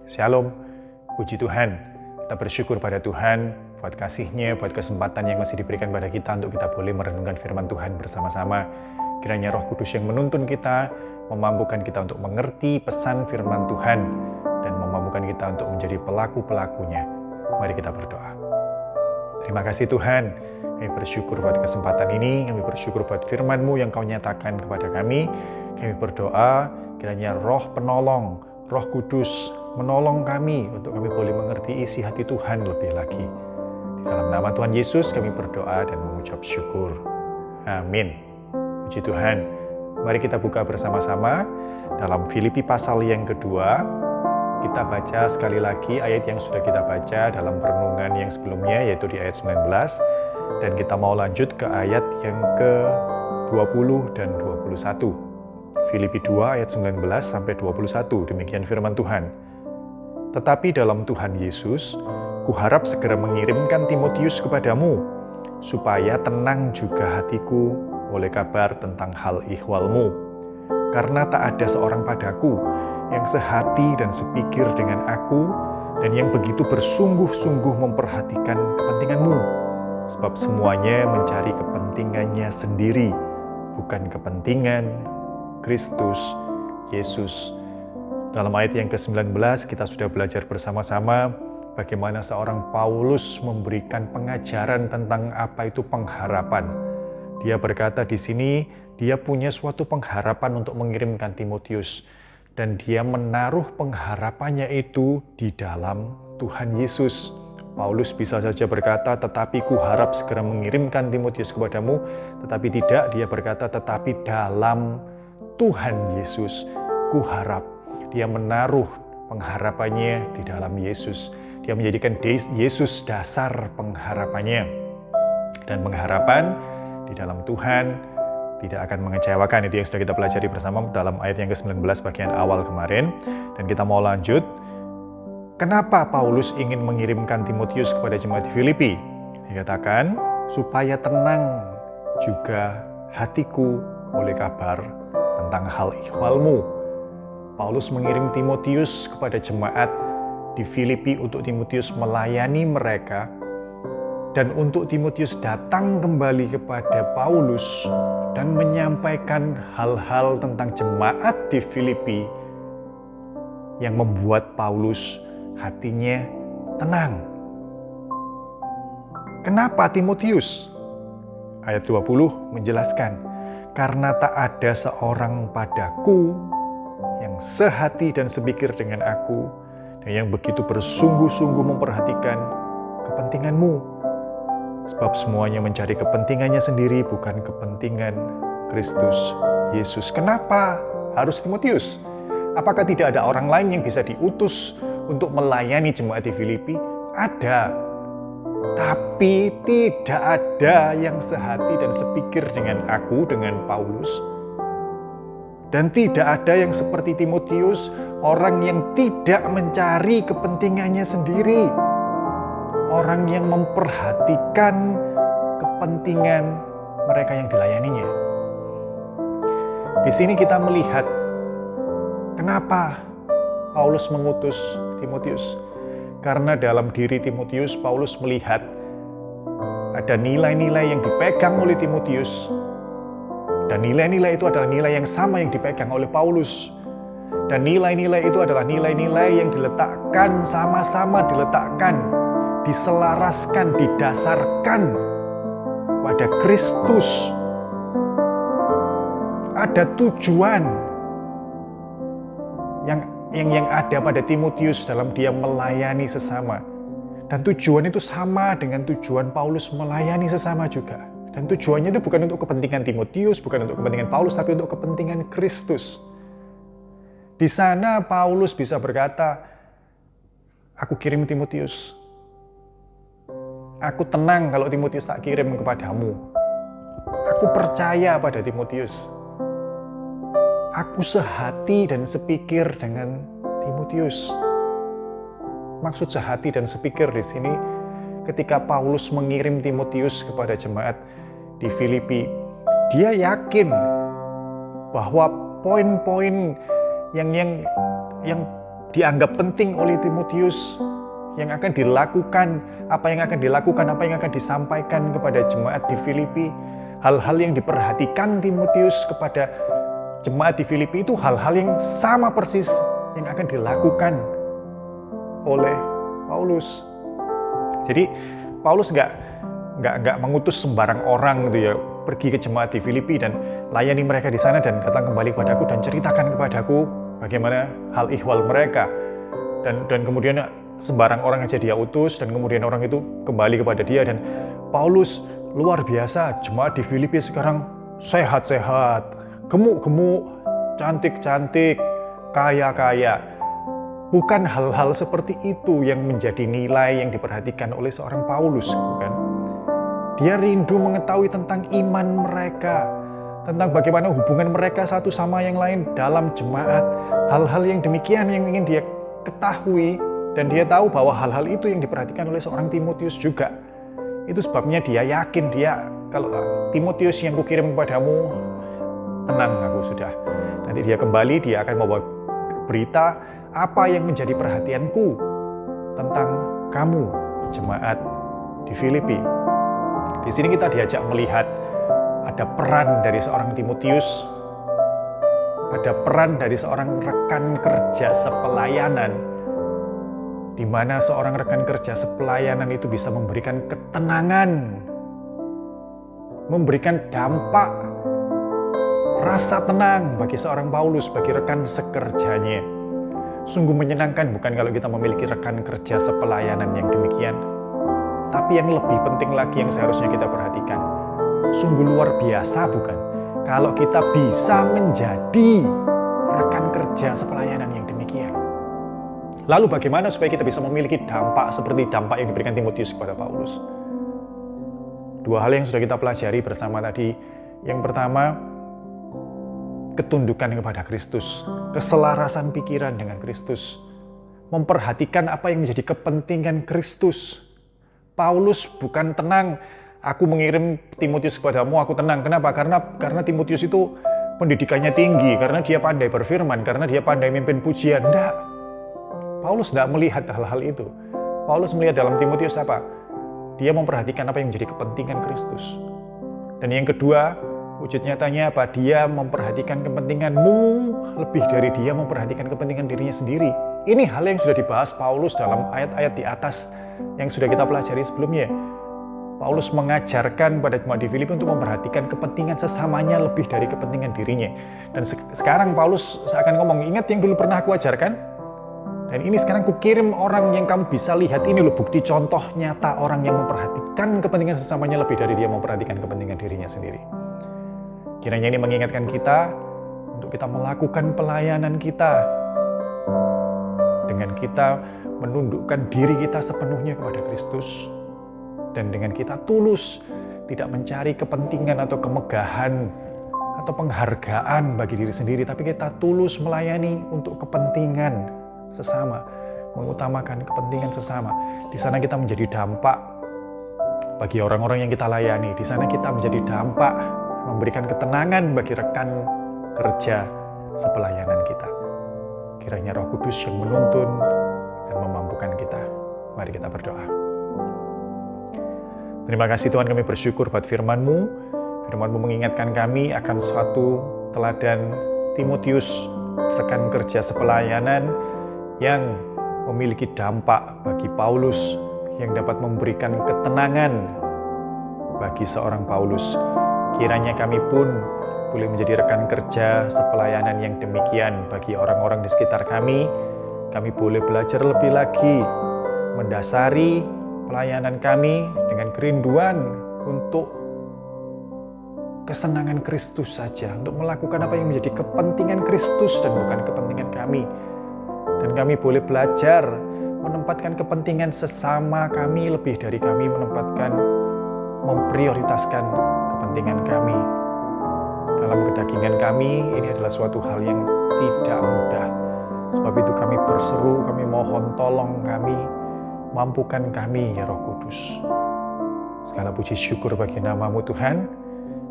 Shalom, puji Tuhan. Kita bersyukur pada Tuhan buat kasih-Nya, buat kesempatan yang masih diberikan pada kita untuk kita boleh merenungkan firman Tuhan bersama-sama. Kiranya Roh Kudus yang menuntun kita, memampukan kita untuk mengerti pesan firman Tuhan, dan memampukan kita untuk menjadi pelaku-pelakunya. Mari kita berdoa. Terima kasih Tuhan, kami bersyukur buat kesempatan ini, kami bersyukur buat firman-Mu yang Kau nyatakan kepada kami. Kami berdoa, kiranya Roh penolong, Roh Kudus menolong kami untuk kami boleh mengerti isi hati Tuhan lebih lagi. Di dalam nama Tuhan Yesus kami berdoa dan mengucap syukur. Amin. Puji Tuhan. Mari kita buka bersama-sama dalam Filipi pasal yang kedua. Kita baca sekali lagi ayat yang sudah kita baca dalam renungan yang sebelumnya, yaitu di ayat 19. Dan kita mau lanjut ke ayat yang ke-20 dan 21. Filipi 2 ayat 19 sampai 21. Demikian firman Tuhan. Tetapi dalam Tuhan Yesus, kuharap segera mengirimkan Timotius kepadamu, supaya tenang juga hatiku oleh kabar tentang hal ihwalmu. Karena tak ada seorang padaku yang sehati dan sepikir dengan aku, dan yang begitu bersungguh-sungguh memperhatikan kepentinganmu. Sebab semuanya mencari kepentingannya sendiri, bukan kepentingan Kristus Yesus. Dalam ayat yang ke-19 kita sudah belajar bersama-sama bagaimana seorang Paulus memberikan pengajaran tentang apa itu pengharapan. Dia berkata di sini dia punya suatu pengharapan untuk mengirimkan Timotius, dan dia menaruh pengharapannya itu di dalam Tuhan Yesus. Paulus bisa saja berkata, tetapi kuharap segera mengirimkan Timotius kepadamu, tetapi tidak, dia berkata tetapi dalam Tuhan Yesus kuharap. Dia menaruh pengharapannya di dalam Yesus. Dia menjadikan Yesus dasar pengharapannya. Dan pengharapan di dalam Tuhan tidak akan mengecewakan. Itu yang sudah kita pelajari bersama dalam ayat yang ke-19 bagian awal kemarin. Dan kita mau lanjut. Kenapa Paulus ingin mengirimkan Timotius kepada jemaat di Filipi? Dikatakan, supaya tenang juga hatiku oleh kabar tentang hal ihwalmu. Paulus mengirim Timotius kepada jemaat di Filipi untuk Timotius melayani mereka, dan untuk Timotius datang kembali kepada Paulus dan menyampaikan hal-hal tentang jemaat di Filipi yang membuat Paulus hatinya tenang. Kenapa Timotius? Ayat 20 menjelaskan, karena tak ada seorang padaku yang sehati dan sepikir dengan aku, dan yang begitu bersungguh-sungguh memperhatikan kepentinganmu. Sebab semuanya mencari kepentingannya sendiri, bukan kepentingan Kristus Yesus. Kenapa harus Timotius? Apakah tidak ada orang lain yang bisa diutus untuk melayani jemaat di Filipi? Ada. Tapi tidak ada yang sehati dan sepikir dengan aku, dengan Paulus. Dan tidak ada yang seperti Timotius, orang yang tidak mencari kepentingannya sendiri. Orang yang memperhatikan kepentingan mereka yang dilayaninya. Di sini kita melihat kenapa Paulus mengutus Timotius. Karena dalam diri Timotius, Paulus melihat ada nilai-nilai yang dipegang oleh Timotius. Dan nilai-nilai itu adalah nilai yang sama yang dipegang oleh Paulus. Dan nilai-nilai itu adalah nilai-nilai yang diletakkan, sama-sama diletakkan, diselaraskan, didasarkan pada Kristus. Ada tujuan yang ada pada Timotius dalam dia melayani sesama. Dan tujuan itu sama dengan tujuan Paulus melayani sesama juga. Dan tujuannya itu bukan untuk kepentingan Timotius, bukan untuk kepentingan Paulus, tapi untuk kepentingan Kristus. Di sana Paulus bisa berkata, aku kirim Timotius. Aku tenang kalau Timotius tak kirim kepadamu. Aku percaya pada Timotius. Aku sehati dan sepikir dengan Timotius. Maksud sehati dan sepikir di sini, ketika Paulus mengirim Timotius kepada jemaat di Filipi, dia yakin bahwa poin-poin yang dianggap penting oleh Timotius, yang akan dilakukan, apa yang akan disampaikan kepada jemaat di Filipi, hal-hal yang diperhatikan Timotius kepada jemaat di Filipi itu hal-hal yang sama persis yang akan dilakukan oleh Paulus. Jadi Paulus nggak mengutus sembarang orang gitu ya, pergi ke jemaat di Filipi dan layani mereka di sana dan datang kembali padaku dan ceritakan kepadaku bagaimana hal ihwal mereka. Dan kemudian sembarang orang aja dia utus dan kemudian orang itu kembali kepada dia. Dan Paulus luar biasa, jemaat di Filipi sekarang sehat-sehat, gemuk-gemuk, cantik-cantik, kaya-kaya. Bukan hal-hal seperti itu yang menjadi nilai yang diperhatikan oleh seorang Paulus, bukan? Dia rindu mengetahui tentang iman mereka, tentang bagaimana hubungan mereka satu sama yang lain dalam jemaat. Hal-hal yang demikian yang ingin dia ketahui, dan dia tahu bahwa hal-hal itu yang diperhatikan oleh seorang Timotius juga. Itu sebabnya dia yakin, kalau Timotius yang kukirim kepadamu, tenang aku sudah. Nanti dia kembali, dia akan membawa berita apa yang menjadi perhatianku tentang kamu, jemaat di Filipi. Di sini kita diajak melihat ada peran dari seorang Timotius, ada peran dari seorang rekan kerja sepelayanan, di mana seorang rekan kerja sepelayanan itu bisa memberikan ketenangan, memberikan dampak, rasa tenang bagi seorang Paulus, bagi rekan sekerjanya. Sungguh menyenangkan bukan kalau kita memiliki rekan kerja sepelayanan yang demikian. Tapi yang lebih penting lagi yang seharusnya kita perhatikan, sungguh luar biasa bukan? Kalau kita bisa menjadi rekan kerja sepelayanan yang demikian. Lalu bagaimana supaya kita bisa memiliki dampak seperti dampak yang diberikan Timotius kepada Paulus? Dua hal yang sudah kita pelajari bersama tadi. Yang pertama, ketundukan kepada Kristus, keselarasan pikiran dengan Kristus, memperhatikan apa yang menjadi kepentingan Kristus. Paulus bukan tenang, aku mengirim Timotius kepadamu, aku tenang. Kenapa? Karena Timotius itu pendidikannya tinggi, karena dia pandai berfirman, karena dia pandai mimpin pujian. Tidak. Paulus tidak melihat hal-hal itu. Paulus melihat dalam Timotius apa? Dia memperhatikan apa yang menjadi kepentingan Kristus. Dan yang kedua, wujud nyatanya apa? Dia memperhatikan kepentinganmu lebih dari dia memperhatikan kepentingan dirinya sendiri. Ini hal yang sudah dibahas Paulus dalam ayat-ayat di atas yang sudah kita pelajari sebelumnya. Paulus mengajarkan pada jemaat di Filipi untuk memperhatikan kepentingan sesamanya lebih dari kepentingan dirinya. Dan sekarang Paulus seakan ngomong, ingat yang dulu pernah aku ajarkan? Dan ini sekarang kukirim orang yang kamu bisa lihat, ini loh bukti contoh nyata orang yang memperhatikan kepentingan sesamanya lebih dari dia memperhatikan kepentingan dirinya sendiri. Kiranya ini mengingatkan kita untuk kita melakukan pelayanan kita dengan kita menundukkan diri kita sepenuhnya kepada Kristus, dan dengan kita tulus tidak mencari kepentingan atau kemegahan atau penghargaan bagi diri sendiri, tapi kita tulus melayani untuk kepentingan sesama, mengutamakan kepentingan sesama. Di sana kita menjadi dampak bagi orang-orang yang kita layani. Di sana kita menjadi dampak, memberikan ketenangan bagi rekan kerja sepelayanan kita. Kiranya Roh Kudus yang menuntun dan memampukan kita. Mari kita berdoa. Terima kasih Tuhan, kami bersyukur buat firman-Mu. Firman-Mu mengingatkan kami akan suatu teladan Timotius, rekan kerja sepelayanan yang memiliki dampak bagi Paulus, yang dapat memberikan ketenangan bagi seorang Paulus. Kiranya kami pun boleh menjadi rekan kerja sepelayanan yang demikian bagi orang-orang di sekitar kami. Kami boleh belajar lebih lagi mendasari pelayanan kami dengan kerinduan untuk kesenangan Kristus saja, untuk melakukan apa yang menjadi kepentingan Kristus dan bukan kepentingan kami. Dan kami boleh belajar menempatkan kepentingan sesama kami lebih dari kami memprioritaskan kepentingan kami. Dalam kedagingan kami, ini adalah suatu hal yang tidak mudah. Sebab itu kami berseru, kami mohon tolong kami, mampukan kami ya Roh Kudus. Segala puji syukur bagi nama-Mu Tuhan.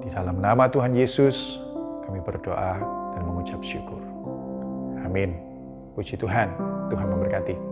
Di dalam nama Tuhan Yesus, kami berdoa dan mengucap syukur. Amin. Puji Tuhan, Tuhan memberkati.